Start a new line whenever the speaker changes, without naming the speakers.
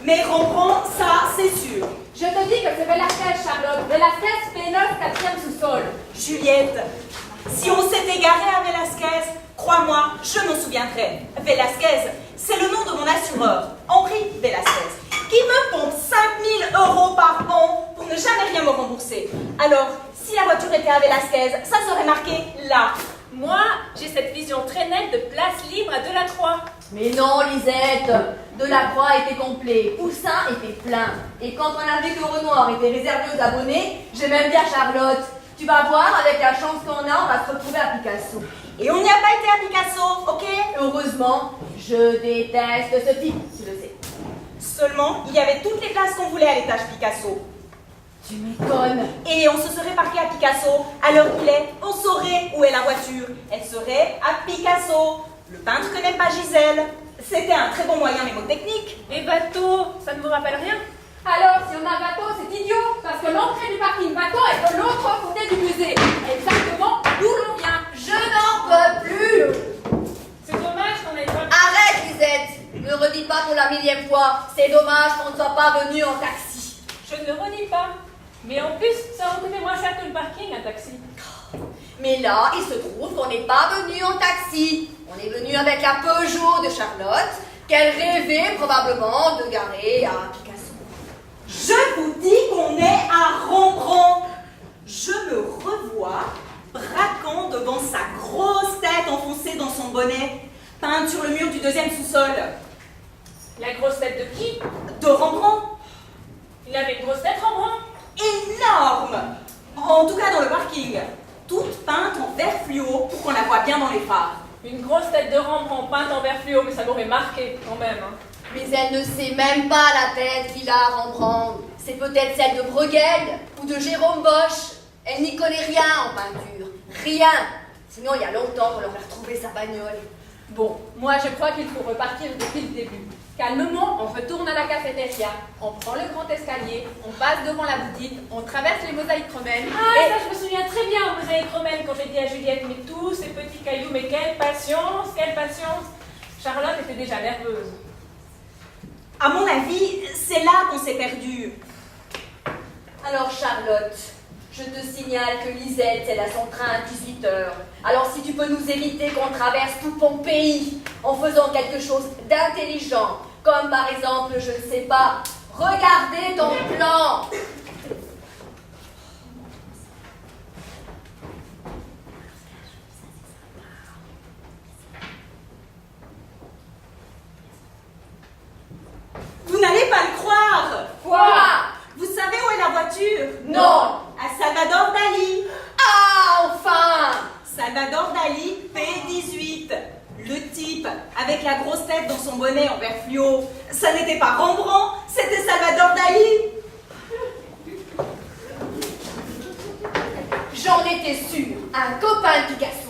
Mais Rembrandt, ça, c'est sûr.
Je te dis que c'est Velasquez, Charlotte. Velasquez, P9, 4e sous-sol.
Juliette, si on s'est égaré à Velasquez, crois-moi, je m'en souviendrai. Velasquez, c'est le nom de mon assureur, Henri Velasquez, qui me pompe 5 000 € par an pour ne jamais rien me rembourser. Alors, si la voiture était à Velasquez, ça serait marqué là.
Moi, j'ai cette vision très nette de place libre à Delattroy.
Mais non, Lisette, Delacroix était complet, Poussin était plein. Et quand on a vu que Renoir était réservé aux abonnés, j'ai même dit à Charlotte, tu vas voir, avec la chance qu'on a, on va se retrouver à Picasso.
Et on n'y a pas été à Picasso, ok?
Heureusement, je déteste ce type, tu le sais.
Seulement, il y avait toutes les places qu'on voulait à l'étage Picasso.
Tu m'étonnes.
Et on se serait parqué à Picasso, à l'heure qu'il est, on saurait où est la voiture. Elle serait à Picasso. Le peintre que n'aime pas Gisèle. C'était un très bon moyen mémotechnique.
Et bateau, ça ne vous rappelle rien?
Alors, si on a bateau, c'est idiot, parce que l'entrée du parking bateau est de l'autre côté du musée. Exactement d'où l'on vient. Je n'en peux plus.
C'est dommage qu'on ait pas...
Arrête, Lisette. Ne redis pas pour la 1000e fois. C'est dommage qu'on ne soit pas venu en taxi.
Je ne le redis pas. Mais en plus, ça aurait coûté moins cher que le parking, un taxi.
Mais là, il se trouve qu'on n'est pas venu en taxi. On est venu avec la Peugeot de Charlotte, qu'elle rêvait probablement de garer à Picasso.
Je vous dis qu'on est à Rembrandt. Je me revois braquant devant sa grosse tête enfoncée dans son bonnet, peinte sur le mur du 2e sous-sol.
La grosse tête de qui?
De Rembrandt.
Il avait une grosse tête, Rembrandt?
Énorme. En tout cas dans le parking. Toute peinte en vert fluo pour qu'on la voit bien dans les phares.
Une grosse tête de Rembrandt peinte en vert fluo, mais ça m'aurait marqué quand même. Hein.
Mais elle ne sait même pas la tête qu'il a, Rembrandt. C'est peut-être celle de Bruegel ou de Jérôme Bosch. Elle n'y connaît rien en peinture. Rien. Sinon, il y a longtemps qu'on aurait retrouvé sa bagnole.
Bon, moi je crois qu'il faut repartir depuis le début. Calmement, on retourne à la cafétéria, on prend le grand escalier, on passe devant la boutique, on traverse les mosaïques romaines. Ah, ça je me souviens très bien aux mosaïques romaines quand j'ai dit à Juliette, mais tous ces petits cailloux, mais quelle patience, quelle patience. Charlotte était déjà nerveuse.
À mon avis, c'est là qu'on s'est perdu.
Alors, Charlotte, je te signale que Lisette, elle a son train à 18h. Alors, si tu peux nous éviter qu'on traverse tout ton pays en faisant quelque chose d'intelligent, comme par exemple, je ne sais pas, regarder ton plan.
Vous n'allez pas le croire.
Quoi?
Vous savez où est la voiture?
Non.
À Salvador Dali.
Ah, enfin!
Salvador Dali, P18. Le type, avec la grosse tête dans son bonnet en vert fluo, ça n'était pas Rembrandt, c'était Salvador Dali.
J'en étais sûre. Un copain de Picasso.